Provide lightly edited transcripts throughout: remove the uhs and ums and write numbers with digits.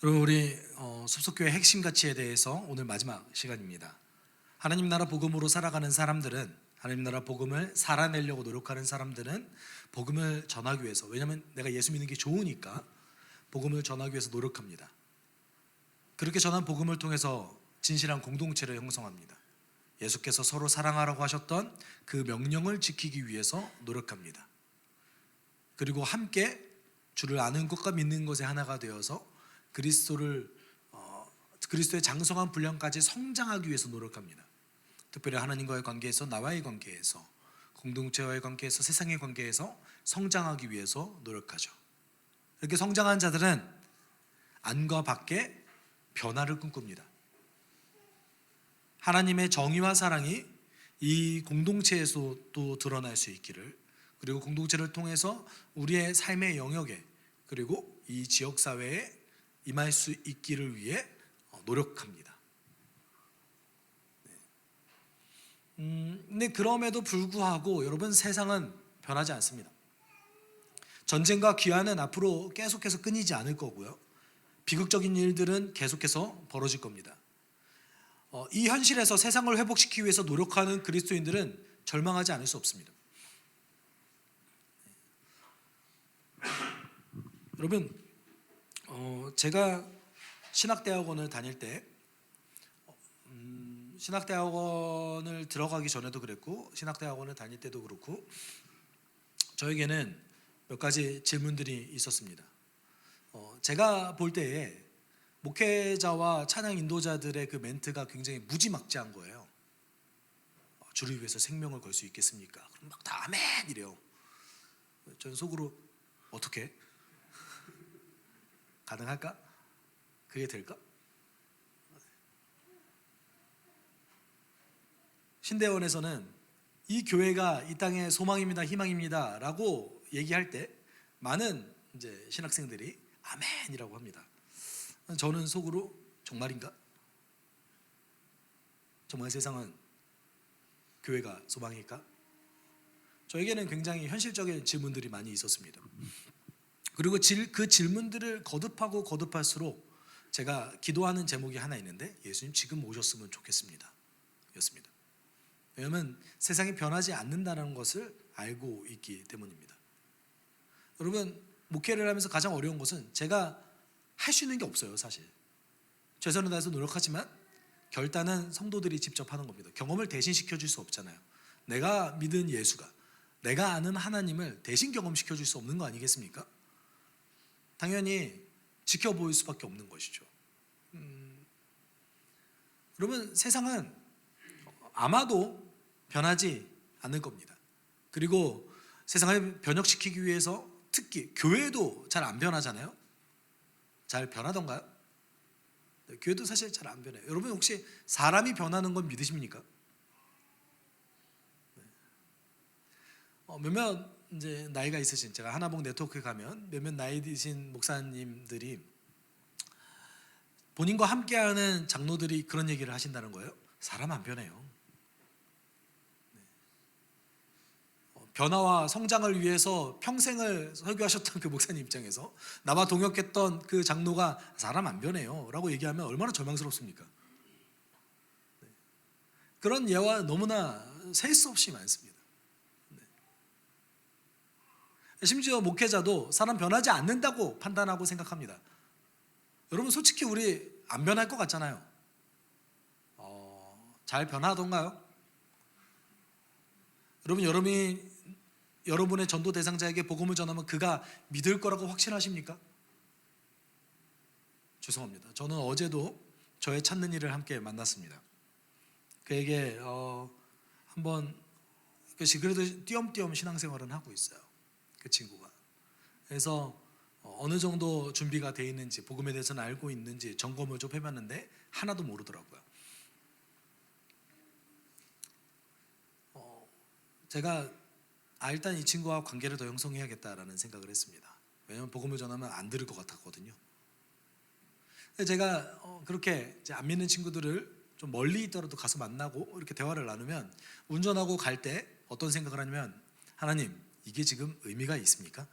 그럼 우리 숲속교회 핵심 가치에 대해서 오늘 마지막 시간입니다. 하나님 나라 복음으로 살아가는 사람들은, 하나님 나라 복음을 살아내려고 노력하는 사람들은 복음을 전하기 위해서, 왜냐하면 내가 예수 믿는 게 좋으니까 복음을 전하기 위해서 노력합니다. 그렇게 전한 복음을 통해서 진실한 공동체를 형성합니다. 예수께서 서로 사랑하라고 하셨던 그 명령을 지키기 위해서 노력합니다. 그리고 함께 주를 아는 것과 믿는 것에 하나가 되어서 그리스도의 장성한 분량까지 성장하기 위해서 노력합니다. 특별히 하나님과의 관계에서, 나와의 관계에서, 공동체와의 관계에서, 세상의 관계에서 성장하기 위해서 노력하죠. 이렇게 성장한 자들은 안과 밖에 변화를 꿈꿉니다. 하나님의 정의와 사랑이 이 공동체에서 또 드러날 수 있기를, 그리고 공동체를 통해서 우리의 삶의 영역에, 그리고 이 지역사회에 임할 수 있기를 위해 노력합니다. 근데 그럼에도 불구하고 여러분, 세상은 변하지 않습니다. 전쟁과 귀환은 앞으로 계속해서 끊이지 않을 거고요. 비극적인 일들은 계속해서 벌어질 겁니다. 이 현실에서 세상을 회복시키기 위해서 노력하는 그리스도인들은 절망하지 않을 수 없습니다. 여러분, 제가 신학대학원을 다닐 때, 신학대학원을 들어가기 전에도 그랬고 신학대학원을 다닐 때도 그렇고, 저에게는 몇 가지 질문들이 있었습니다. 제가 볼 때에 목회자와 찬양 인도자들의 그 멘트가 굉장히 무지막지한 거예요. 주를 위해서 생명을 걸 수 있겠습니까? 그럼 막 다 아멘 이래요. 전 속으로 어떻게? 가능할까? 그게 될까? 신대원에서는 이 교회가 이 땅의 소망입니다, 희망입니다 라고 얘기할 때 많은 이제 신학생들이 아멘이라고 합니다. 저는 속으로 정말인가? 정말 세상은 교회가 소망일까? 저에게는 굉장히 현실적인 질문들이 많이 있었습니다. 그리고 그 질문들을 거듭하고 거듭할수록 제가 기도하는 제목이 하나 있는데, 예수님 지금 오셨으면 좋겠습니다 였습니다. 왜냐하면 세상이 변하지 않는다는 것을 알고 있기 때문입니다. 여러분, 목회를 하면서 가장 어려운 것은 제가 할 수 있는 게 없어요. 사실 최선을 다해서 노력하지만 결단은 성도들이 직접 하는 겁니다. 경험을 대신 시켜줄 수 없잖아요. 내가 믿은 예수가, 내가 아는 하나님을 대신 경험시켜 줄 수 없는 거 아니겠습니까? 당연히 지켜보일 수밖에 없는 것이죠. 여러분, 세상은 아마도 변하지 않을 겁니다. 그리고 세상을 변혁시키기 위해서 특히 교회도 잘 안 변하잖아요. 잘 변하던가요? 네, 교회도 사실 잘 안 변해요. 여러분, 혹시 사람이 변하는 건 믿으십니까? 네. 몇몇 이제 나이가 있으신, 제가 하나복 네트워크에 가면 몇몇 나이 드신 목사님들이 본인과 함께하는 장로들이 그런 얘기를 하신다는 거예요. 사람 안 변해요. 변화와 성장을 위해서 평생을 설교하셨던 그 목사님 입장에서 나와 동역했던 그 장로가 사람 안 변해요 라고 얘기하면 얼마나 절망스럽습니까? 그런 예와 너무나 셀 수 없이 많습니다. 심지어 목회자도 사람 변하지 않는다고 판단하고 생각합니다. 여러분, 솔직히 우리 안 변할 것 같잖아요. 잘 변하던가요? 여러분의 전도 대상자에게 복음을 전하면 그가 믿을 거라고 확신하십니까? 죄송합니다. 저는 어제도 저의 찾는 일을 함께 만났습니다. 그에게 한번, 그래도 띄엄띄엄 신앙생활은 하고 있어요, 그 친구가. 그래서 어느 정도 준비가 되어 있는지, 복음에 대해서는 알고 있는지 점검을 좀 해봤는데 하나도 모르더라고요. 제가 일단 이 친구와 관계를 더 형성해야겠다라는 생각을 했습니다. 왜냐하면 복음을 전하면 안 들을 것 같았거든요. 제가 그렇게 이제 안 믿는 친구들을 좀 멀리 있더라도 가서 만나고 이렇게 대화를 나누면, 운전하고 갈 때 어떤 생각을 하냐면, 하나님, 이게 지금 의미가 있습니까?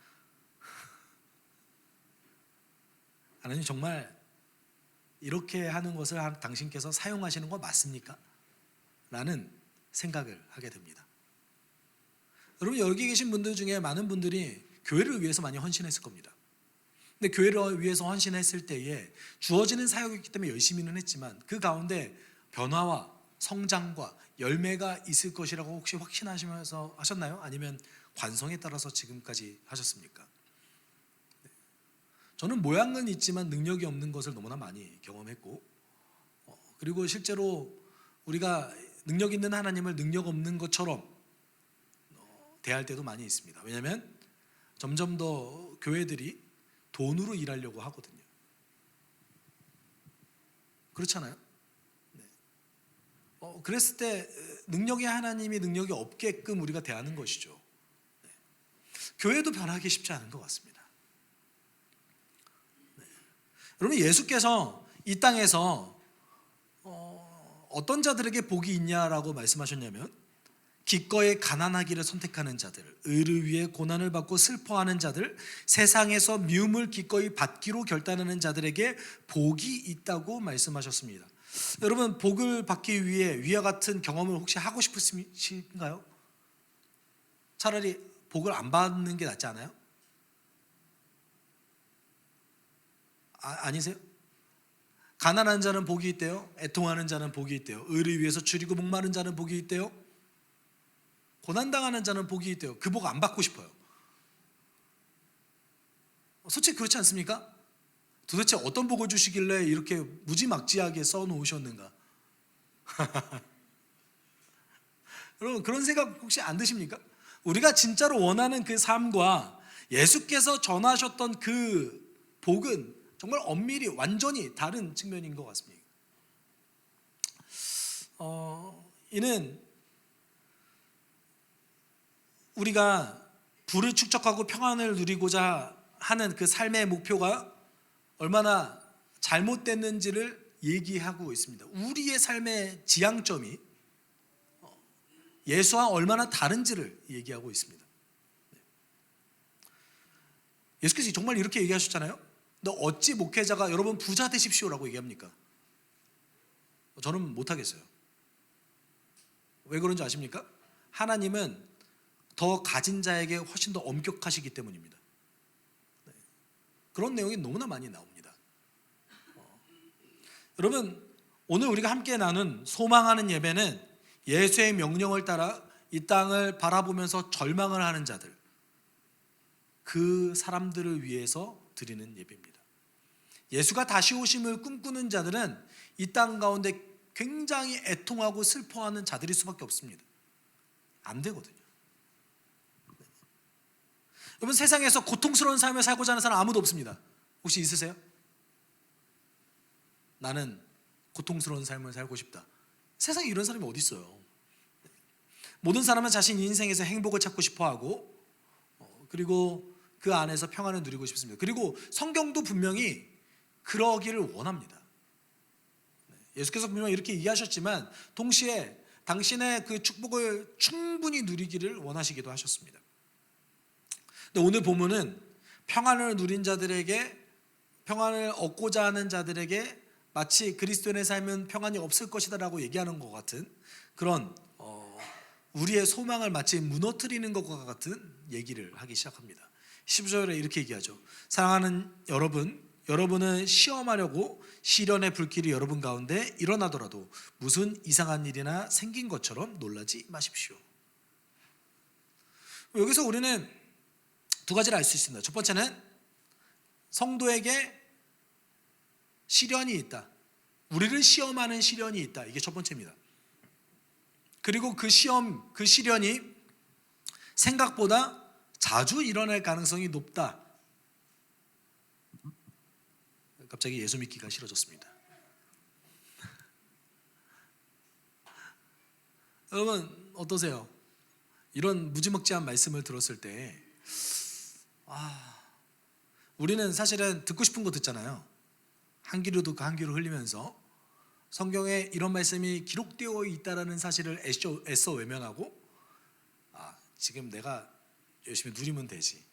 하나님, 정말 이렇게 하는 것을 당신께서 사용하시는 거 맞습니까? 라는 생각을 하게 됩니다. 여러분, 여기 계신 분들 중에 많은 분들이 교회를 위해서 많이 헌신했을 겁니다. 근데 교회를 위해서 헌신했을 때에 주어지는 사역이기 때문에 열심히는 했지만 그 가운데 변화와 성장과 열매가 있을 것이라고 혹시 확신하시면서 하셨나요? 아니면 관성에 따라서 지금까지 하셨습니까? 저는 모양은 있지만 능력이 없는 것을 너무나 많이 경험했고, 그리고 실제로 우리가 능력 있는 하나님을 능력 없는 것처럼 대할 때도 많이 있습니다. 왜냐하면 점점 더 교회들이 돈으로 일하려고 하거든요. 그렇잖아요. 네. 그랬을 때 능력의 하나님이 능력이 없게끔 우리가 대하는 것이죠. 네. 교회도 변하기 쉽지 않은 것 같습니다. 네. 여러분, 예수께서 이 땅에서 어떤 자들에게 복이 있냐라고 말씀하셨냐면 기꺼이 가난하기를 선택하는 자들, 의를 위해 고난을 받고 슬퍼하는 자들, 세상에서 미움을 기꺼이 받기로 결단하는 자들에게 복이 있다고 말씀하셨습니다. 여러분, 복을 받기 위해 위와 같은 경험을 혹시 하고 싶으신가요? 차라리 복을 안 받는 게 낫지 않아요? 아니세요? 가난한 자는 복이 있대요. 애통하는 자는 복이 있대요. 의를 위해서 줄이고 목마른 자는 복이 있대요. 고난당하는 자는 복이 있대요. 그 복 안 받고 싶어요. 솔직히 그렇지 않습니까? 도대체 어떤 복을 주시길래 이렇게 무지막지하게 써놓으셨는가? 여러분, 그런 생각 혹시 안 드십니까? 우리가 진짜로 원하는 그 삶과 예수께서 전하셨던 그 복은 정말 엄밀히 완전히 다른 측면인 것 같습니다. 이는 우리가 부를 축적하고 평안을 누리고자 하는 그 삶의 목표가 얼마나 잘못됐는지를 얘기하고 있습니다. 우리의 삶의 지향점이 예수와 얼마나 다른지를 얘기하고 있습니다. 예수께서 정말 이렇게 얘기하셨잖아요. 너 어찌 목회자가 여러분 부자 되십시오라고 얘기합니까? 저는 못하겠어요. 왜 그런지 아십니까? 하나님은 더 가진 자에게 훨씬 더 엄격하시기 때문입니다. 그런 내용이 너무나 많이 나옵니다. 여러분, 오늘 우리가 함께 나눈 소망하는 예배는 예수의 명령을 따라 이 땅을 바라보면서 절망을 하는 자들, 그 사람들을 위해서 드리는 예배입니다. 예수가 다시 오심을 꿈꾸는 자들은 이 땅 가운데 굉장히 애통하고 슬퍼하는 자들일 수밖에 없습니다. 안 되거든요. 여러분, 세상에서 고통스러운 삶을 살고자 하는 사람 아무도 없습니다. 혹시 있으세요? 나는 고통스러운 삶을 살고 싶다. 세상에 이런 사람이 어디 있어요? 모든 사람은 자신 인생에서 행복을 찾고 싶어하고 그리고 그 안에서 평안을 누리고 싶습니다. 그리고 성경도 분명히 그러기를 원합니다. 예수께서 분명히 이렇게 얘기하셨지만 동시에 당신의 그 축복을 충분히 누리기를 원하시기도 하셨습니다. 근데 오늘 본문은 평안을 누린 자들에게, 평안을 얻고자 하는 자들에게 마치 그리스도인의 삶은 평안이 없을 것이다라고 얘기하는 것 같은 그런 우리의 소망을 마치 무너뜨리는 것과 같은 얘기를 하기 시작합니다. 15절에 이렇게 얘기하죠. 사랑하는 여러분, 여러분은 시험하려고 시련의 불길이 여러분 가운데 일어나더라도 무슨 이상한 일이나 생긴 것처럼 놀라지 마십시오. 여기서 우리는 두 가지를 알 수 있습니다. 첫 번째는 성도에게 시련이 있다. 우리를 시험하는 시련이 있다. 이게 첫 번째입니다. 그리고 그 시련이 생각보다 자주 일어날 가능성이 높다. 갑자기 예수 믿기가 싫어졌습니다. 여러분 어떠세요? 이런 무지막지한 말씀을 들었을 때 우리는 사실은 듣고 싶은 거 듣잖아요. 한 귀로 듣고 한 귀로 흘리면서 성경에 이런 말씀이 기록되어 있다라는 사실을 애써 외면하고 지금 내가 열심히 누리면 되지,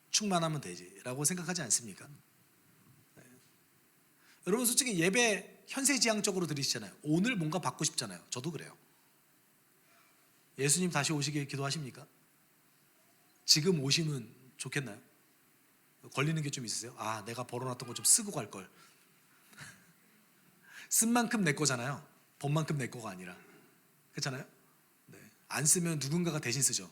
충만하면 되지 라고 생각하지 않습니까? 여러분 솔직히 예배 현세지향적으로 드리시잖아요. 오늘 뭔가 받고 싶잖아요. 저도 그래요. 예수님 다시 오시길 기도하십니까? 지금 오시면 좋겠나요? 걸리는 게 좀 있으세요? 아, 내가 벌어놨던 거 좀 쓰고 갈 걸. 쓴 만큼 내 거잖아요. 번 만큼 내 거가 아니라. 그렇잖아요? 네. 안 쓰면 누군가가 대신 쓰죠.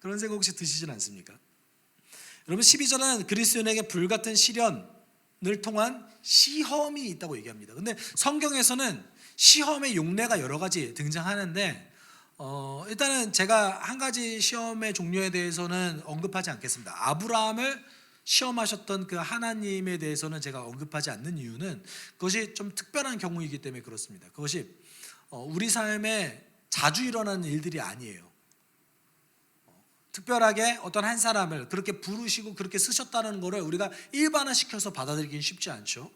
그런 생각 혹시 드시진 않습니까? 여러분 12절은 그리스도인에게 불같은 시련을 통한 시험이 있다고 얘기합니다. 근데 성경에서는 시험의 용례가 여러 가지 등장하는데 일단은 제가 한 가지 시험의 종류에 대해서는 언급하지 않겠습니다. 아브라함을 시험하셨던 그 하나님에 대해서는 제가 언급하지 않는 이유는 그것이 좀 특별한 경우이기 때문에 그렇습니다. 그것이 우리 삶에 자주 일어나는 일들이 아니에요. 특별하게 어떤 한 사람을 그렇게 부르시고 그렇게 쓰셨다는 것을 우리가 일반화시켜서 받아들이기는 쉽지 않죠.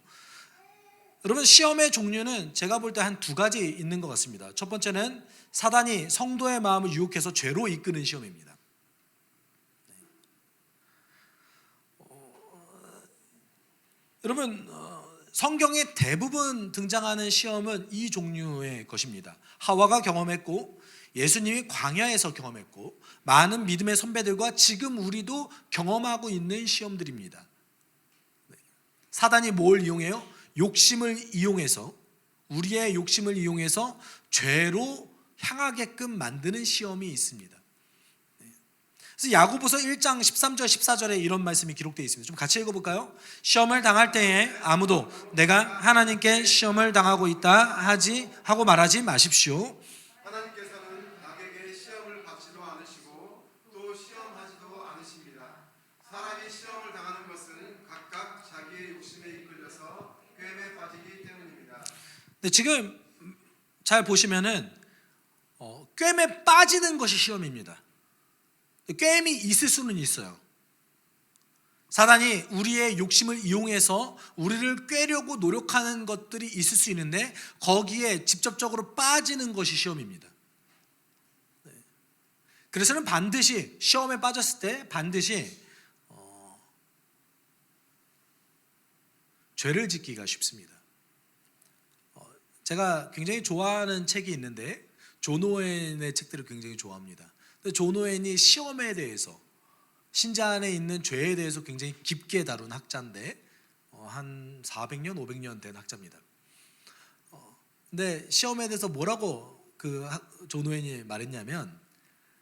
여러분 시험의 종류는 제가 볼 때 한 두 가지 있는 것 같습니다. 첫 번째는 사단이 성도의 마음을 유혹해서 죄로 이끄는 시험입니다. 여러분 성경에 대부분 등장하는 시험은 이 종류의 것입니다. 하와가 경험했고 예수님이 광야에서 경험했고 많은 믿음의 선배들과 지금 우리도 경험하고 있는 시험들입니다. 사단이 뭘 이용해요? 욕심을 이용해서 우리의 욕심을 이용해서 죄로 향하게끔 만드는 시험이 있습니다. 그래서 야고보서 1장 13절 14절에 이런 말씀이 기록되어 있습니다. 좀 같이 읽어볼까요? 시험을 당할 때에 아무도 내가 하나님께 시험을 당하고 있다 하고 말하지 마십시오. 하나님께서는 악에게 시험을 받지도 않으시고 또 시험하지도 않으십니다. 사람이 시험을 당하는 것은 각각 자기의 욕심에 이끌려서 꾀에 빠지기 때문입니다. 네, 지금 잘 보시면은 꾀에 빠지는 것이 시험입니다. 꾀임이 있을 수는 있어요. 사단이 우리의 욕심을 이용해서 우리를 꾀려고 노력하는 것들이 있을 수 있는데 거기에 직접적으로 빠지는 것이 시험입니다. 그래서는 반드시 시험에 빠졌을 때 반드시 죄를 짓기가 쉽습니다. 제가 굉장히 좋아하는 책이 있는데 존 오웬의 책들을 굉장히 좋아합니다. 존 오웬이 시험에 대해서 신자 안에 있는 죄에 대해서 굉장히 깊게 다룬 학자인데 한 400년, 500년 된 학자입니다. 근데 시험에 대해서 뭐라고 존 오웬이 말했냐면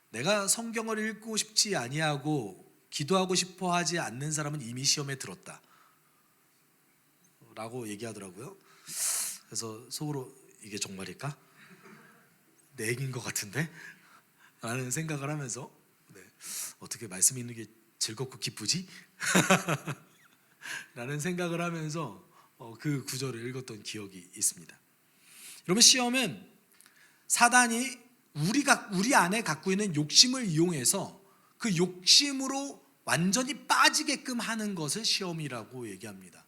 내가 성경을 읽고 싶지 아니하고 기도하고 싶어 하지 않는 사람은 이미 시험에 들었다 라고 얘기하더라고요. 그래서 속으로 이게 정말일까? 내 얘기인 것 같은데? 라는 생각을 하면서 어떻게 말씀 읽는 게 즐겁고 기쁘지? 라는 생각을 하면서 그 구절을 읽었던 기억이 있습니다. 여러분 시험은 사단이 우리 안에 갖고 있는 욕심을 이용해서 그 욕심으로 완전히 빠지게끔 하는 것을 시험이라고 얘기합니다.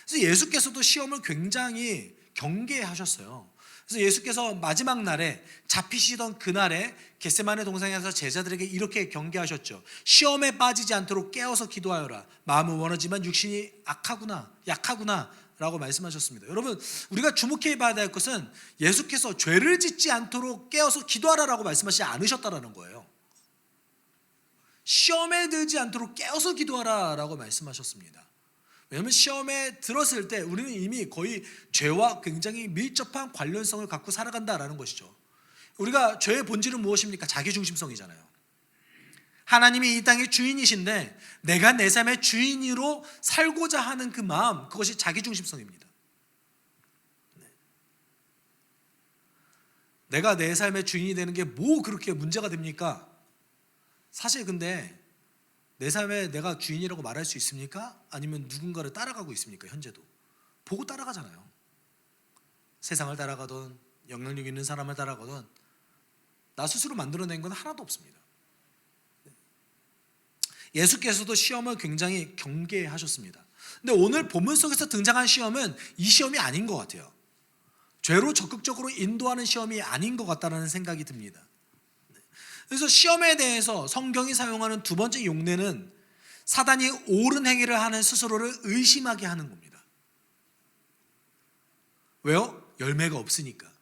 그래서 예수께서도 시험을 굉장히 경계하셨어요. 그래서 예수께서 마지막 날에 잡히시던 그날에 겟세마네 동산에서 제자들에게 이렇게 경계하셨죠. 시험에 빠지지 않도록 깨어서 기도하여라. 마음은 원하지만 육신이 약하구나 라고 말씀하셨습니다. 여러분 우리가 주목해 봐야 될 것은 예수께서 죄를 짓지 않도록 깨어서 기도하라라고 말씀하시지 않으셨다라는 거예요. 시험에 들지 않도록 깨어서 기도하라라고 말씀하셨습니다. 왜냐하면 시험에 들었을 때 우리는 이미 거의 죄와 굉장히 밀접한 관련성을 갖고 살아간다라는 것이죠. 우리가 죄의 본질은 무엇입니까? 자기중심성이잖아요. 하나님이 이 땅의 주인이신데 내가 내 삶의 주인으로 살고자 하는 그 마음, 그것이 자기중심성입니다. 내가 내 삶의 주인이 되는 게 뭐 그렇게 문제가 됩니까? 사실 근데 내 삶에 내가 주인이라고 말할 수 있습니까? 아니면 누군가를 따라가고 있습니까? 현재도 보고 따라가잖아요. 세상을 따라가든 영향력 있는 사람을 따라가든 나 스스로 만들어낸 건 하나도 없습니다. 예수께서도 시험을 굉장히 경계하셨습니다. 근데 오늘 본문 속에서 등장한 시험은 이 시험이 아닌 것 같아요. 죄로 적극적으로 인도하는 시험이 아닌 것 같다는 생각이 듭니다. 그래서 시험에 대해서 성경이 사용하는 두 번째 용례는 사단이 옳은 행위를 하는 스스로를 의심하게 하는 겁니다. 왜요? 열매가 없으니까.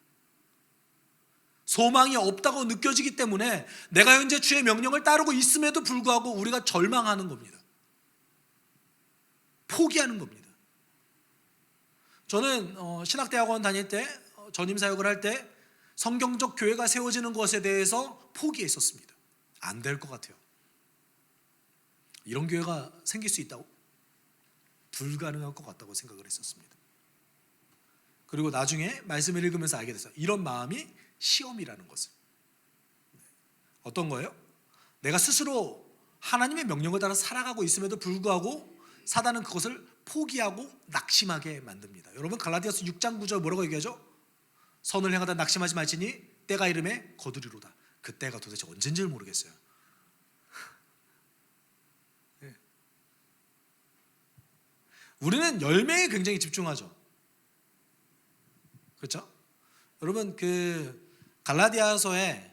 소망이 없다고 느껴지기 때문에 내가 현재 주의 명령을 따르고 있음에도 불구하고 우리가 절망하는 겁니다. 포기하는 겁니다. 저는 신학대학원 다닐 때 전임 사역을 할 때 성경적 교회가 세워지는 것에 대해서 포기했었습니다. 안 될 것 같아요. 이런 교회가 생길 수 있다고? 불가능할 것 같다고 생각을 했었습니다. 그리고 나중에 말씀을 읽으면서 알게 됐어요. 이런 마음이 시험이라는 것을. 어떤 거예요? 내가 스스로 하나님의 명령을 따라 살아가고 있음에도 불구하고 사단은 그것을 포기하고 낙심하게 만듭니다. 여러분 갈라디아서 6장 9절 뭐라고 얘기하죠? 선을 행하다 낙심하지 말지니 때가 이름에 거두리로다. 그 때가 도대체 언젠지를 모르겠어요. 네. 우리는 열매에 굉장히 집중하죠. 그렇죠? 여러분 그 갈라디아서에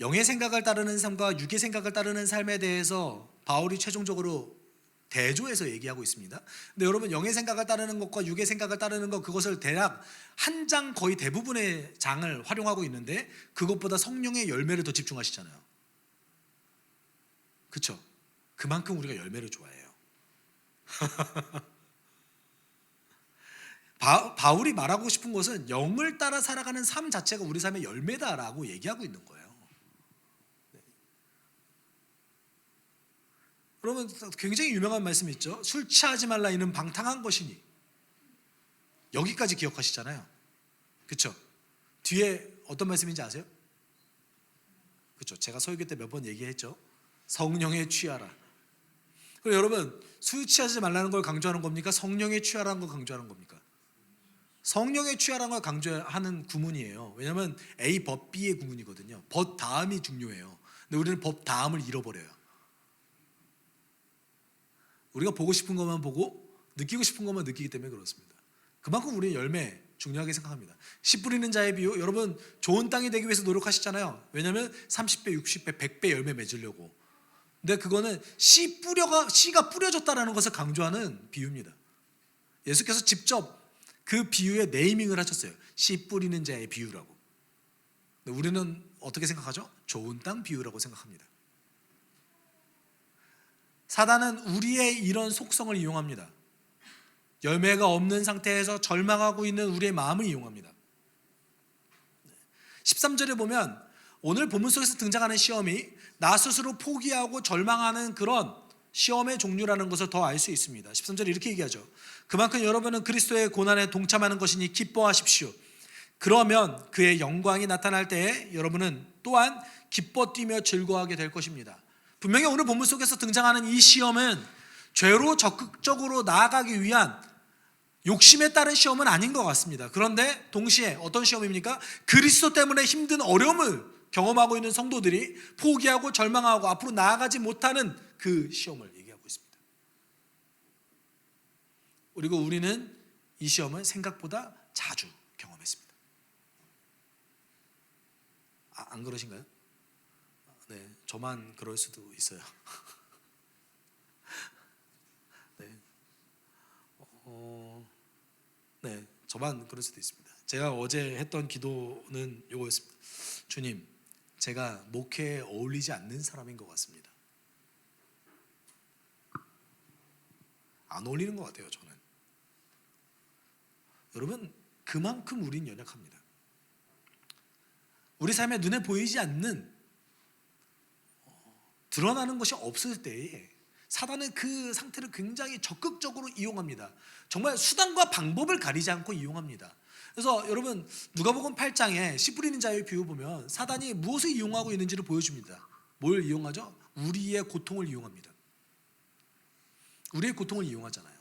영의 생각을 따르는 삶과 육의 생각을 따르는 삶에 대해서 바울이 최종적으로 대조해서 얘기하고 있습니다. 근데 여러분 영의 생각을 따르는 것과 육의 생각을 따르는 것 그것을 대략 한 장 거의 대부분의 장을 활용하고 있는데 그것보다 성령의 열매를 더 집중하시잖아요. 그렇죠? 그만큼 우리가 열매를 좋아해요. 바울이 말하고 싶은 것은 영을 따라 살아가는 삶 자체가 우리 삶의 열매다라고 얘기하고 있는 거예요. 그러면 굉장히 유명한 말씀이 있죠. 술 취하지 말라 이는 방탕한 것이니. 여기까지 기억하시잖아요. 그렇죠? 뒤에 어떤 말씀인지 아세요? 그렇죠? 제가 설교 때 몇 번 얘기했죠. 성령에 취하라. 그럼 여러분 술 취하지 말라는 걸 강조하는 겁니까? 성령에 취하라는 걸 강조하는 겁니까? 성령에 취하라는 걸 강조하는 구문이에요. 왜냐하면 A 법 B의 구문이거든요. 법 다음이 중요해요. 근데 우리는 법 다음을 잃어버려요. 우리가 보고 싶은 것만 보고 느끼고 싶은 것만 느끼기 때문에 그렇습니다. 그만큼 우리는 열매 중요하게 생각합니다. 씨 뿌리는 자의 비유, 여러분 좋은 땅이 되기 위해서 노력하시잖아요. 왜냐하면 30배, 60배, 100배 열매 맺으려고. 근데 그거는 씨가 뿌려졌다라는 것을 강조하는 비유입니다. 예수께서 직접 그 비유에 네이밍을 하셨어요. 씨 뿌리는 자의 비유라고. 근데 우리는 어떻게 생각하죠? 좋은 땅 비유라고 생각합니다. 사단은 우리의 이런 속성을 이용합니다. 열매가 없는 상태에서 절망하고 있는 우리의 마음을 이용합니다. 13절에 보면 오늘 본문 속에서 등장하는 시험이 나 스스로 포기하고 절망하는 그런 시험의 종류라는 것을 더 알 수 있습니다. 13절에 이렇게 얘기하죠. 그만큼 여러분은 그리스도의 고난에 동참하는 것이니 기뻐하십시오. 그러면 그의 영광이 나타날 때에 여러분은 또한 기뻐 뛰며 즐거워하게 될 것입니다. 분명히 오늘 본문 속에서 등장하는 이 시험은 죄로 적극적으로 나아가기 위한 욕심에 따른 시험은 아닌 것 같습니다. 그런데 동시에 어떤 시험입니까? 그리스도 때문에 힘든 어려움을 경험하고 있는 성도들이 포기하고 절망하고 앞으로 나아가지 못하는 그 시험을 얘기하고 있습니다. 그리고 우리는 이 시험을 생각보다 자주 경험했습니다. 안 그러신가요? 네, 저만 그럴 수도 있어요. 네, 저만 그럴 수도 있습니다. 제가 어제 했던 기도는 이거였습니다. 주님, 제가 목회에 어울리지 않는 사람인 것 같습니다. 안 어울리는 것 같아요, 저는. 여러분, 그만큼 우린 연약합니다. 우리 삶에 눈에 보이지 않는 드러나는 것이 없을 때에 사단은 그 상태를 굉장히 적극적으로 이용합니다. 정말 수단과 방법을 가리지 않고 이용합니다. 그래서 여러분 누가복음 8장에 씨 뿌리는 자의 비유 보면 사단이 무엇을 이용하고 있는지를 보여줍니다. 뭘 이용하죠? 우리의 고통을 이용합니다. 우리의 고통을 이용하잖아요.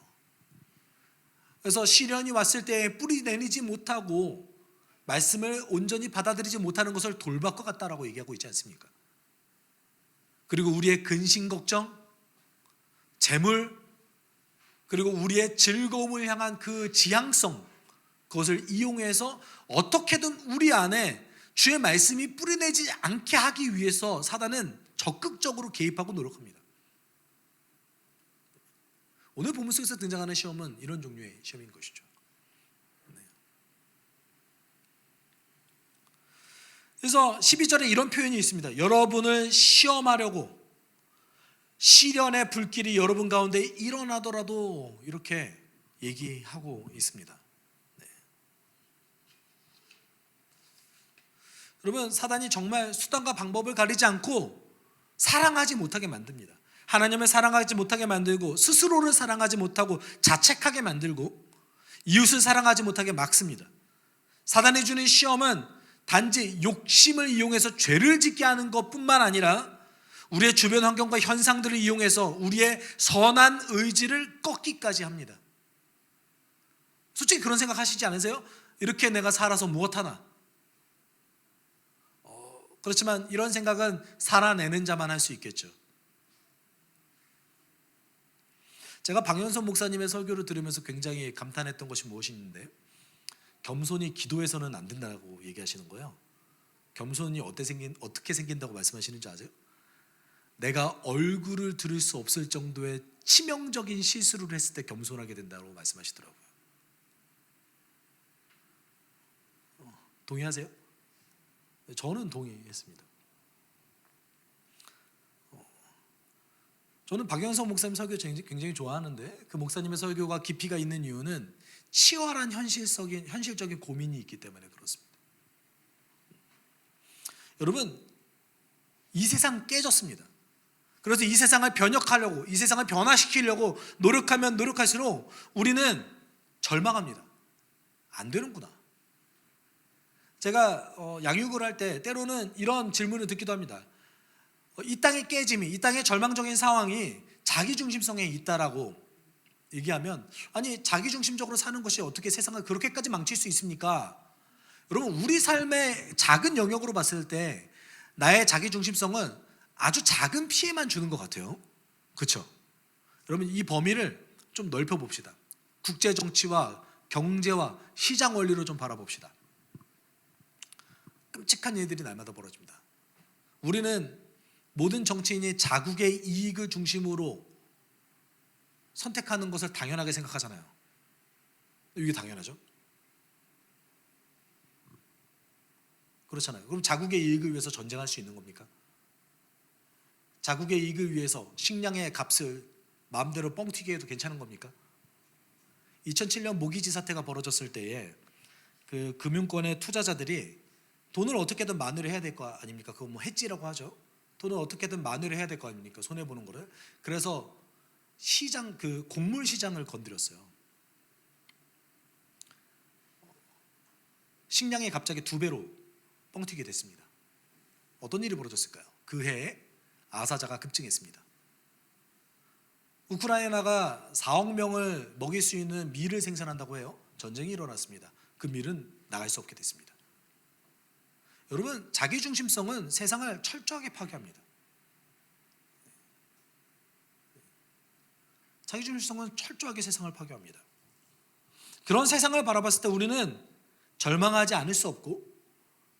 그래서 시련이 왔을 때 뿌리 내리지 못하고 말씀을 온전히 받아들이지 못하는 것을 돌박과 같다라고 얘기하고 있지 않습니까? 그리고 우리의 근심 걱정, 재물, 그리고 우리의 즐거움을 향한 그 지향성, 그것을 이용해서 어떻게든 우리 안에 주의 말씀이 뿌리내지 않게 하기 위해서 사단은 적극적으로 개입하고 노력합니다. 오늘 본문 속에서 등장하는 시험은 이런 종류의 시험인 것이죠. 그래서 12절에 이런 표현이 있습니다. 여러분을 시험하려고 시련의 불길이 여러분 가운데 일어나더라도, 이렇게 얘기하고 있습니다. 네. 여러분, 사단이 정말 수단과 방법을 가리지 않고 사랑하지 못하게 만듭니다. 하나님을 사랑하지 못하게 만들고, 스스로를 사랑하지 못하고 자책하게 만들고, 이웃을 사랑하지 못하게 막습니다. 사단이 주는 시험은 단지 욕심을 이용해서 죄를 짓게 하는 것뿐만 아니라 우리의 주변 환경과 현상들을 이용해서 우리의 선한 의지를 꺾기까지 합니다. 솔직히 그런 생각 하시지 않으세요? 이렇게 내가 살아서 무엇하나? 그렇지만 이런 생각은 살아내는 자만 할 수 있겠죠. 제가 박연선 목사님의 설교를 들으면서 굉장히 감탄했던 것이 무엇이 있는데, 겸손이 기도해서는 안 된다고 얘기하시는 거예요. 겸손이 어떻게 생긴다고 말씀하시는지 아세요? 내가 얼굴을 들을 수 없을 정도의 치명적인 실수를 했을 때 겸손하게 된다고 말씀하시더라고요. 동의하세요? 저는 동의했습니다. 저는 박영석 목사님 설교 굉장히 좋아하는데, 그 목사님의 설교가 깊이가 있는 이유는 치열한 현실적인 고민이 있기 때문에 그렇습니다. 여러분, 이 세상 깨졌습니다. 그래서 이 세상을 변혁하려고, 이 세상을 변화시키려고 노력하면 노력할수록 우리는 절망합니다. 안 되는구나. 제가 양육을 할 때 때로는 이런 질문을 듣기도 합니다. 이 땅의 깨짐이, 이 땅의 절망적인 상황이 자기중심성에 있다라고 얘기하면, 아니, 자기중심적으로 사는 것이 어떻게 세상을 그렇게까지 망칠 수 있습니까? 여러분, 우리 삶의 작은 영역으로 봤을 때 나의 자기중심성은 아주 작은 피해만 주는 것 같아요. 그렇죠? 여러분, 이 범위를 좀 넓혀봅시다. 국제정치와 경제와 시장 원리로 좀 바라봅시다. 끔찍한 일들이 날마다 벌어집니다. 우리는 모든 정치인이 자국의 이익을 중심으로 선택하는 것을 당연하게 생각하잖아요. 이게 당연하죠? 그렇잖아요. 그럼 자국의 이익을 위해서 전쟁할 수 있는 겁니까? 자국의 이익을 위해서 식량의 값을 마음대로 뻥튀기 해도 괜찮은 겁니까? 2007년 모기지 사태가 벌어졌을 때에 그 금융권의 투자자들이 돈을 어떻게든 만회를 해야 될 거 아닙니까? 그거 뭐 해지라고 하죠. 돈을 어떻게든 만회를 해야 될 거 아닙니까? 손해 보는 거를. 그래서 시장, 그 곡물 시장을 건드렸어요. 식량이 갑자기 2배로 뻥튀기 됐습니다. 어떤 일이 벌어졌을까요? 그 해에 아사자가 급증했습니다. 우크라이나가 4억 명을 먹일 수 있는 밀을 생산한다고 해요. 전쟁이 일어났습니다. 그 밀은 나갈 수 없게 됐습니다. 여러분, 자기중심성은 세상을 철저하게 파괴합니다. 자기중심성은 철저하게 세상을 파괴합니다. 그런 세상을 바라봤을 때 우리는 절망하지 않을 수 없고,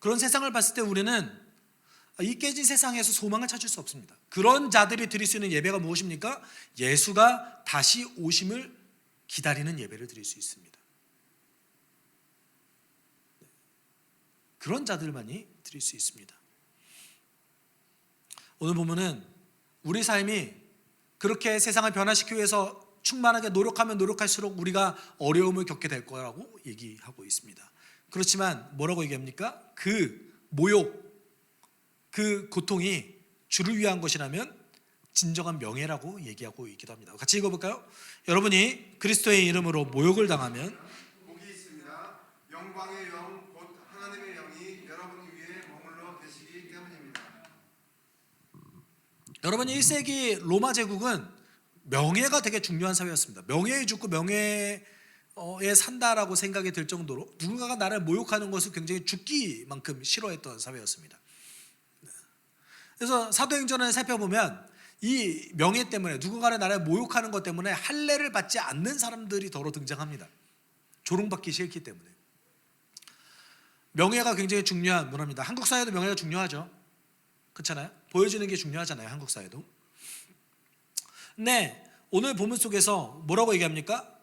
그런 세상을 봤을 때 우리는 이 깨진 세상에서 소망을 찾을 수 없습니다. 그런 자들이 드릴 수 있는 예배가 무엇입니까? 예수가 다시 오심을 기다리는 예배를 드릴 수 있습니다. 그런 자들만이 드릴 수 있습니다. 오늘 보면은 우리 삶이 그렇게 세상을 변화시키기 위해서 충만하게 노력하면 노력할수록 우리가 어려움을 겪게 될 거라고 얘기하고 있습니다. 그렇지만 뭐라고 얘기합니까? 그 모욕, 그 고통이 주를 위한 것이라면 진정한 명예라고 얘기하고 있기도 합니다. 같이 읽어볼까요? 여러분이 그리스도의 이름으로 모욕을 당하면 복이 있습니다. 영광의 영, 곧 하나님의 영이 여러분 위에 머물러 계시기 때문입니다. 여러분, 1세기 로마 제국은 명예가 되게 중요한 사회였습니다. 명예에 죽고 명예에 산다라고 생각이 들 정도로 누군가가 나를 모욕하는 것을 굉장히 죽기만큼 싫어했던 사회였습니다. 그래서 사도행전을 살펴보면 이 명예 때문에, 누군가를 나를 모욕하는 것 때문에 할례를 받지 않는 사람들이 더러 등장합니다. 조롱받기 싫기 때문에. 명예가 굉장히 중요한 문화입니다. 한국 사회도 명예가 중요하죠. 그렇잖아요. 보여지는 게 중요하잖아요. 한국 사회도. 근데 오늘 본문 속에서 뭐라고 얘기합니까?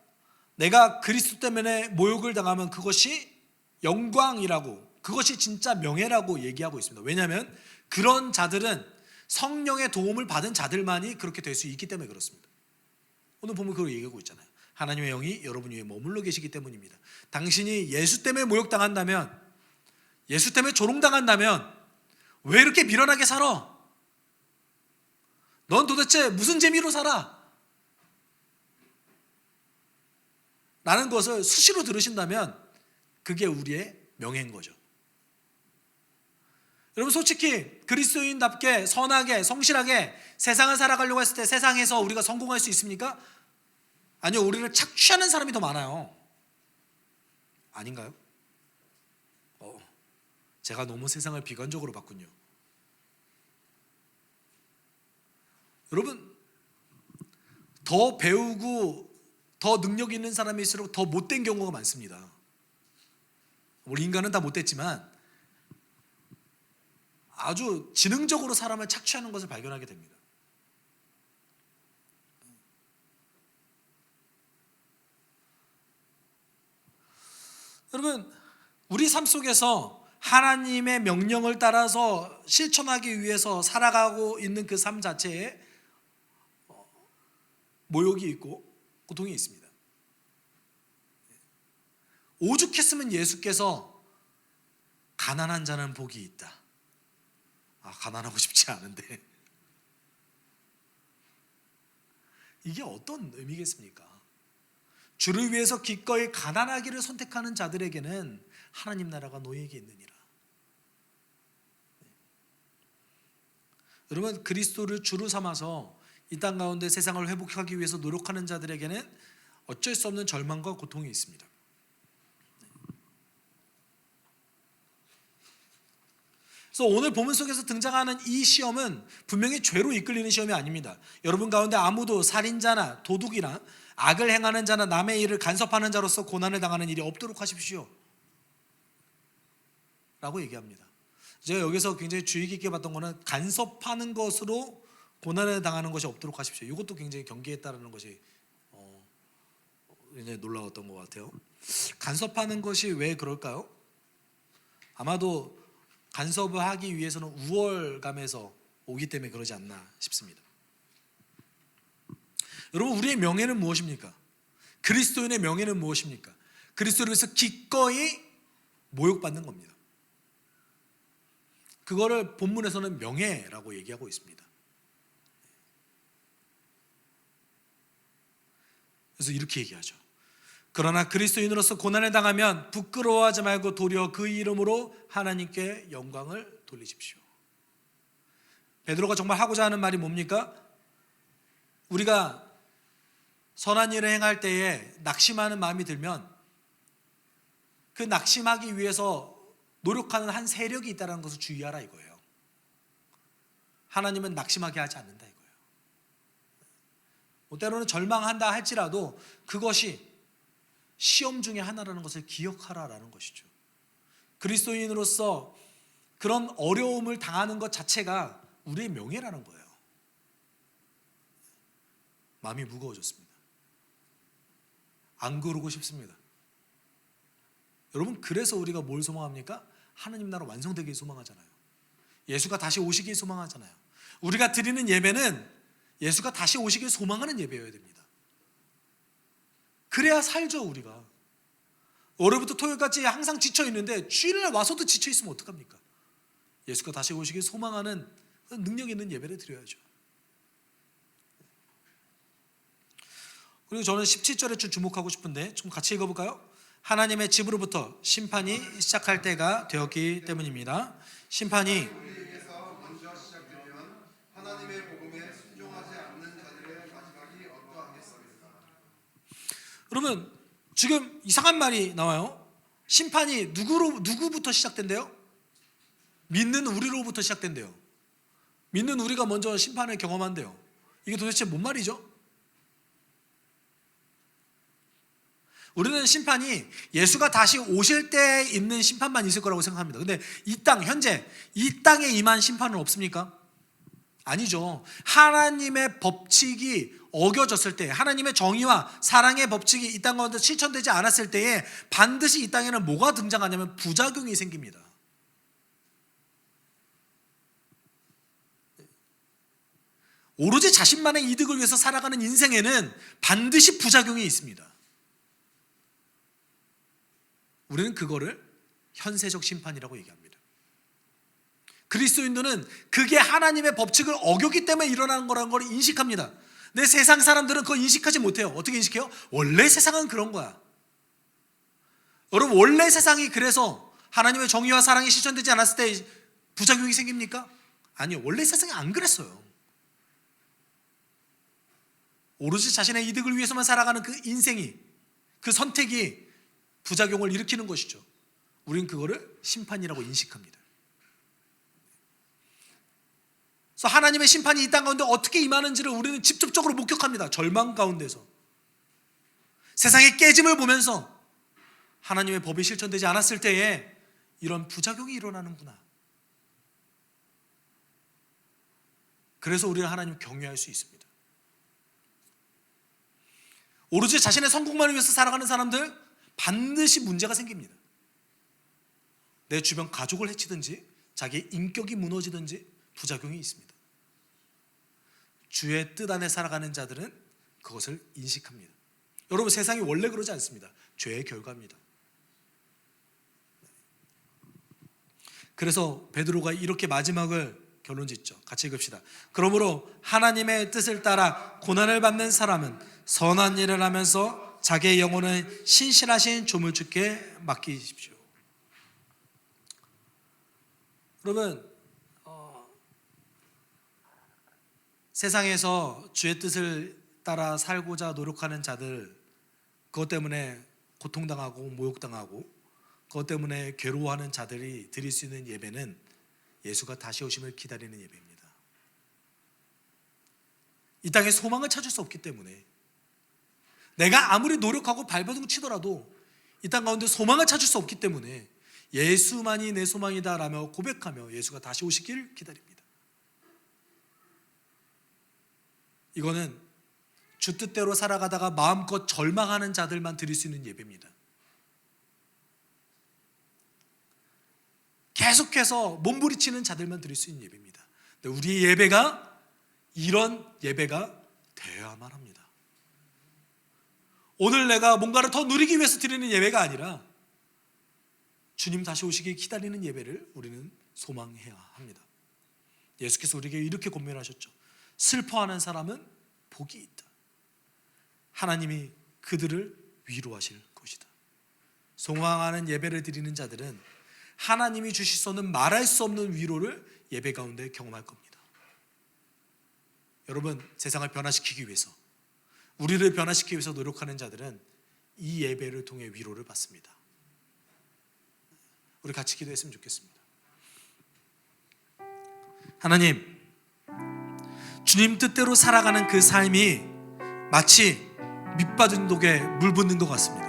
내가 그리스도 때문에 모욕을 당하면 그것이 영광이라고, 그것이 진짜 명예라고 얘기하고 있습니다. 왜냐하면 그런 자들은 성령의 도움을 받은 자들만이 그렇게 될 수 있기 때문에 그렇습니다. 오늘 보면 그걸 얘기하고 있잖아요. 하나님의 영이 여러분 위에 머물러 계시기 때문입니다. 당신이 예수 때문에 모욕당한다면, 예수 때문에 조롱당한다면 왜 이렇게 미련하게 살아? 넌 도대체 무슨 재미로 살아? 라는 것을 수시로 들으신다면 그게 우리의 명예인 거죠. 여러분, 솔직히 그리스도인답게 선하게 성실하게 세상을 살아가려고 했을 때 세상에서 우리가 성공할 수 있습니까? 아니요, 우리를 착취하는 사람이 더 많아요. 아닌가요? 제가 너무 세상을 비관적으로 봤군요. 여러분, 더 배우고 더 능력 있는 사람일수록 더 못된 경우가 많습니다. 우리 인간은 다 못됐지만 아주 지능적으로 사람을 착취하는 것을 발견하게 됩니다. 여러분, 우리 삶 속에서 하나님의 명령을 따라서 실천하기 위해서 살아가고 있는 그 삶 자체에 모욕이 있고 고통이 있습니다. 오죽했으면 예수께서 가난한 자는 복이 있다. 가난하고 싶지 않은데 이게 어떤 의미겠습니까? 주를 위해서 기꺼이 가난하기를 선택하는 자들에게는 하나님 나라가 너희에게 있느니라. 여러분, 그리스도를 주로 삼아서 이 땅 가운데 세상을 회복하기 위해서 노력하는 자들에게는 어쩔 수 없는 절망과 고통이 있습니다. 그래서 오늘 본문 속에서 등장하는 이 시험은 분명히 죄로 이끌리는 시험이 아닙니다. 여러분 가운데 아무도 살인자나 도둑이나 악을 행하는 자나 남의 일을 간섭하는 자로서 고난을 당하는 일이 없도록 하십시오 라고 얘기합니다. 제가 여기서 굉장히 주의 깊게 봤던 거는 간섭하는 것으로 고난을 당하는 것이 없도록 하십시오. 이것도 굉장히 경계했다는 것이 굉장히 놀라웠던 것 같아요. 간섭하는 것이 왜 그럴까요? 아마도 간섭을 하기 위해서는 우월감에서 오기 때문에 그러지 않나 싶습니다. 여러분, 우리의 명예는 무엇입니까? 그리스도인의 명예는 무엇입니까? 그리스도를 위해서 기꺼이 모욕받는 겁니다. 그거를 본문에서는 명예라고 얘기하고 있습니다. 그래서 이렇게 얘기하죠. 그러나 그리스도인으로서 고난을 당하면 부끄러워하지 말고 도리어 그 이름으로 하나님께 영광을 돌리십시오. 베드로가 정말 하고자 하는 말이 뭡니까? 우리가 선한 일을 행할 때에 낙심하는 마음이 들면 그 낙심하기 위해서 노력하는 한 세력이 있다는 것을 주의하라 이거예요. 하나님은 낙심하게 하지 않는다 이거예요. 때로는 절망한다 할지라도 그것이 시험 중에 하나라는 것을 기억하라라는 것이죠. 그리스도인으로서 그런 어려움을 당하는 것 자체가 우리의 명예라는 거예요. 마음이 무거워졌습니다. 안 그러고 싶습니다. 여러분, 그래서 우리가 뭘 소망합니까? 하나님 나라 완성되길 소망하잖아요. 예수가 다시 오시길 소망하잖아요. 우리가 드리는 예배는 예수가 다시 오시길 소망하는 예배여야 됩니다. 그래야 살죠. 우리가 월요일부터 토요일까지 항상 지쳐있는데 주일날 와서도 지쳐있으면 어떡합니까? 예수가 다시 오시길 소망하는 능력 있는 예배를 드려야죠. 그리고 저는 17절에 좀 주목하고 싶은데 좀 같이 읽어볼까요? 하나님의 집으로부터 심판이 시작할 때가 되었기 때문입니다. 심판이 우리에게서 먼저 시작되면 하나님의 복음에 순종하지 않는 자들의 마지막이 어떠하겠습니까? 그러면 지금 이상한 말이 나와요. 심판이 누구부터 시작된대요? 믿는 우리로부터 시작된대요. 믿는 우리가 먼저 심판을 경험한대요. 이게 도대체 뭔 말이죠? 우리는 심판이 예수가 다시 오실 때 있는 심판만 있을 거라고 생각합니다. 근데 이 땅, 현재 이 땅에 임한 심판은 없습니까? 아니죠. 하나님의 법칙이 어겨졌을 때, 하나님의 정의와 사랑의 법칙이 이 땅 가운데 실천되지 않았을 때에 반드시 이 땅에는 뭐가 등장하냐면 부작용이 생깁니다. 오로지 자신만의 이득을 위해서 살아가는 인생에는 반드시 부작용이 있습니다. 우리는 그거를 현세적 심판이라고 얘기합니다. 그리스도인들은 그게 하나님의 법칙을 어겼기 때문에 일어나는 거라는 걸 인식합니다. 근데 세상 사람들은 그거 인식하지 못해요. 어떻게 인식해요? 원래 세상은 그런 거야. 여러분, 원래 세상이 그래서 하나님의 정의와 사랑이 실천되지 않았을 때 부작용이 생깁니까? 아니요. 원래 세상이 안 그랬어요. 오로지 자신의 이득을 위해서만 살아가는 그 인생이, 그 선택이 부작용을 일으키는 것이죠. 우리는 그거를 심판이라고 인식합니다. 그래서 하나님의 심판이 이 땅 가운데 어떻게 임하는지를 우리는 직접적으로 목격합니다. 절망 가운데서. 세상의 깨짐을 보면서 하나님의 법이 실천되지 않았을 때에 이런 부작용이 일어나는구나. 그래서 우리는 하나님을 경외할 수 있습니다. 오로지 자신의 성공만을 위해서 살아가는 사람들 반드시 문제가 생깁니다. 내 주변 가족을 해치든지 자기의 인격이 무너지든지 부작용이 있습니다. 주의 뜻 안에 살아가는 자들은 그것을 인식합니다. 여러분, 세상이 원래 그러지 않습니다. 죄의 결과입니다. 그래서 베드로가 이렇게 마지막을 결론짓죠. 같이 읽읍시다. 그러므로 하나님의 뜻을 따라 고난을 받는 사람은 선한 일을 하면서 자기의 영혼을 신실하신 조물주께 맡기십시오. 여러분, 세상에서 주의 뜻을 따라 살고자 노력하는 자들, 그것 때문에 고통당하고 모욕당하고 그것 때문에 괴로워하는 자들이 드릴 수 있는 예배는 예수가 다시 오심을 기다리는 예배입니다. 이 땅에 소망을 찾을 수 없기 때문에, 내가 아무리 노력하고 발버둥 치더라도 이 땅 가운데 소망을 찾을 수 없기 때문에 예수만이 내 소망이다 라며 고백하며 예수가 다시 오시길 기다립니다. 이거는 주 뜻대로 살아가다가 마음껏 절망하는 자들만 드릴 수 있는 예배입니다. 계속해서 몸부리치는 자들만 드릴 수 있는 예배입니다. 근데 우리의 예배가 이런 예배가 되어야만 합니다. 오늘 내가 뭔가를 더 누리기 위해서 드리는 예배가 아니라 주님 다시 오시길 기다리는 예배를 우리는 소망해야 합니다. 예수께서 우리에게 이렇게 권면하셨죠. 슬퍼하는 사람은 복이 있다. 하나님이 그들을 위로하실 것이다. 소망하는 예배를 드리는 자들은 하나님이 주실 수 없는 말할 수 없는 위로를 예배 가운데 경험할 겁니다. 여러분, 세상을 변화시키기 위해서, 우리를 변화시키기 위해서 노력하는 자들은 이 예배를 통해 위로를 받습니다. 우리 같이 기도했으면 좋겠습니다. 하나님, 주님 뜻대로 살아가는 그 삶이 마치 밑받은 독에 물 붓는 것 같습니다.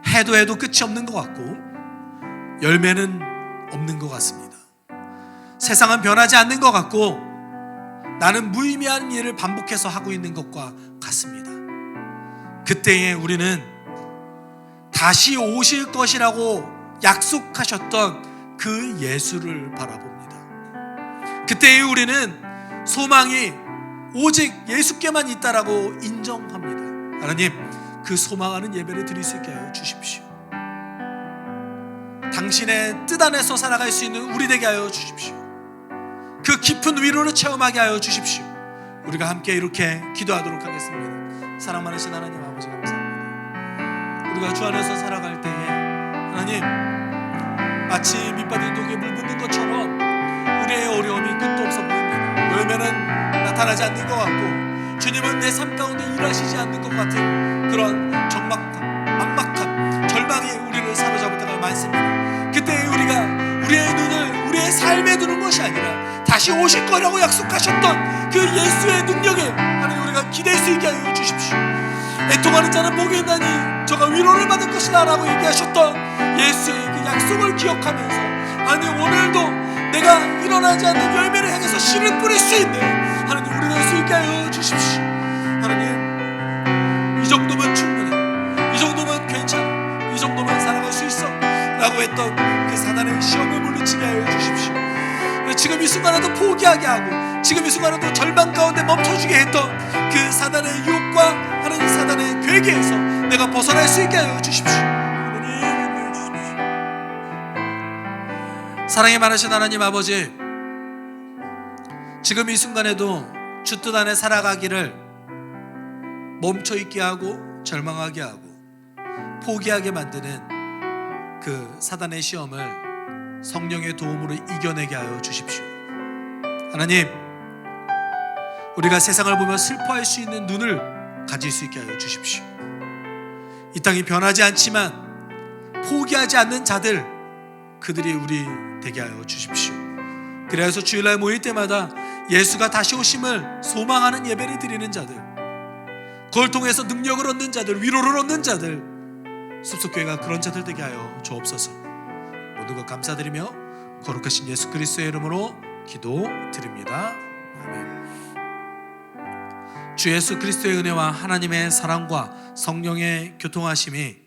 해도 끝이 없는 것 같고 열매는 없는 것 같습니다. 세상은 변하지 않는 것 같고 나는 무의미한 일을 반복해서 하고 있는 것과 같습니다. 그때에 우리는 다시 오실 것이라고 약속하셨던 그 예수를 바라봅니다. 그때에 우리는 소망이 오직 예수께만 있다라고 인정합니다. 하나님, 그 소망하는 예배를 드릴 수 있게 하여 주십시오. 당신의 뜻 안에서 살아갈 수 있는 우리 되게 하여 주십시오. 그 깊은 위로를 체험하게 하여 주십시오. 우리가 함께 이렇게 기도하도록 하겠습니다. 사랑 많으신 하나님 아버지, 감사합니다. 우리가 주 안에서 살아갈 때에 하나님, 마치 밑받은 독에 물 붓는 것처럼 우리의 어려움이 끝도 없어 보입니다. 열매는 나타나지 않는 것 같고 주님은 내 삶 가운데 일하시지 않는 것 같은 그런 막막한 절망이 우리를 사로잡을 때가 많습니다. 그때 우리가 우리의 눈을 우리의 삶에 두는 것이 아니라 다시 오실 거라고 약속하셨던 그 예수의 능력에 하나님, 우리가 기댈 수 있게 하여 주십시오. 애통하는 자는 복이 있나니 저가 위로를 받을 것이다 라고 얘기하셨던 예수의 그 약속을 기억하면서, 하나님 오늘도 내가 일어나지 않는 열매를 향해서 씨를 뿌릴 수 있는 하나님 우리 될 수 있게 하여 주십시오. 하나님 이 정도면 충분해, 이 정도면 괜찮아, 이 정도면 살아갈 수 있어 라고 했던 그 사단의 시험을 물리치게 하여 주십시오. 지금 이 순간에도 포기하게 하고 지금 이 순간에도 절망 가운데 멈춰주게 했던 그 사단의 유혹과 하나님 사단의 괴계에서 내가 벗어날 수 있게 하여 주십시오. 하나님 인도해 주십시오. 사랑이 많으신 하나님 아버지, 지금 이 순간에도 주 뜻 안에 살아가기를 멈춰있게 하고 절망하게 하고 포기하게 만드는 그 사단의 시험을 성령의 도움으로 이겨내게 하여 주십시오. 하나님, 우리가 세상을 보며 슬퍼할 수 있는 눈을 가질 수 있게 하여 주십시오. 이 땅이 변하지 않지만 포기하지 않는 자들, 그들이 우리 되게 하여 주십시오. 그래서 주일날 모일 때마다 예수가 다시 오심을 소망하는 예배를 드리는 자들, 그걸 통해서 능력을 얻는 자들, 위로를 얻는 자들, 숲속교회가 그런 자들 되게 하여 주옵소서. 모든 것 감사드리며 거룩하신 예수 그리스도의 이름으로 기도드립니다. 아멘. 주 예수 그리스도의 은혜와 하나님의 사랑과 성령의 교통하심이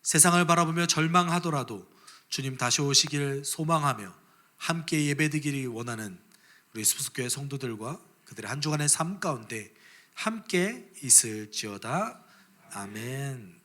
세상을 바라보며 절망하더라도 주님 다시 오시길 소망하며 함께 예배드리기 원하는 우리 숲속교회 성도들과 그들의 한 주간의 삶 가운데 함께 있을지어다. 아멘.